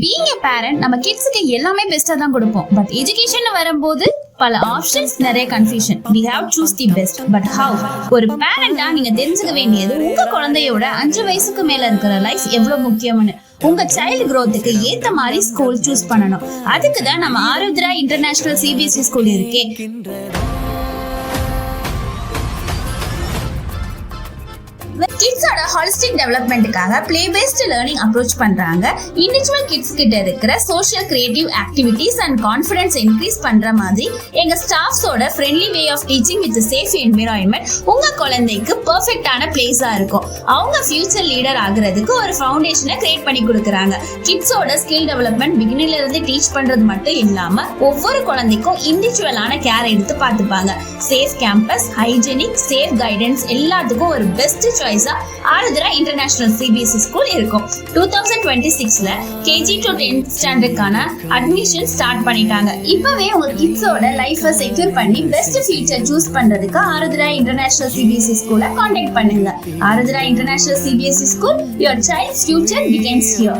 Being a parent நம்ம கிட்ஸுக்கு எல்லாமே பெஸ்டா தான் கொடுப்போம். பட் எஜுகேஷன் வரும்போது பல ஆப்ஷன்ஸ், நிறைய confusion. we have choose the best, but how? ஒரு பேரண்டா நீங்க தெரிஞ்சுக்க வேண்டியது உங்க குழந்தையோட 5 வயசுக்கு மேல இருக்கிற லைஃப் எவ்வளவு முக்கியம்னு. உங்க சைல்டு growthக்கு ஏத்த மாதிரி ஸ்கூல் சூஸ் பண்ணணும். அதுக்கு தான் நம்ம ஆருத்ரா இன்டர்நேஷனல் சிபிஎஸ்இ ஸ்கூல் இருக்கே. கிட்ஸோட ஹாலிஸ்டிக் டெவலப்மெண்ட்டுக்காக பிளே பேஸ்ட் லேர்னிங் அப்ரோச் பண்றாங்க. இண்டிவிஜுவல் கிட்ஸ் கிட்ட இருக்கிற social creative activities and confidence increase பண்ற மாதிரி எங்க ஸ்டாஃப்ஸோட friendly way of teaching with safe environment உங்க குழந்தைக்கு பெர்ஃபெக்ட்டான பிளேஸா இருக்கும். அவங்க ஃபியூச்சர் லீடர் ஆகுறதுக்கு ஒரு ஃபவுண்டேஷனை கிரியேட் பண்ணி கொடுக்குறாங்க. கிட்ஸோட ஸ்கில் டெவலப்மெண்ட் பிகினிங்ல இருந்து டீச் பண்றது மட்டும் இல்லாம ஒவ்வொரு குழந்தைக்கும் இண்டிவிஜுவலான கேர் எடுத்து பார்த்துப்பாங்க. Safe campus, hygienic, safe guidance எல்லாத்துக்கும் ஒரு பெஸ்ட் சாய்ஸா ஆருத்ரா இன்டர்நேஷனல் சிபிஎஸ்இ ஸ்கூல் இருக்கும். 2026ல கேஜி டு 10th ஸ்டாண்டர்டுக்கான அட்மிஷன் ஸ்டார்ட் பண்ணிட்டாங்க. இப்பவே உங்க கிட்ஸோட லைஃபை செக்யூர் பண்ணி பெஸ்ட் ஃபியூச்சர் சூஸ் பண்றதுக்கு ஆருத்ரா இன்டர்நேஷனல் சிபிஎஸ்இ ஸ்கூலை கான்டாக்ட் பண்ணுங்க. Arudra international CBSE school, your child's future begins here.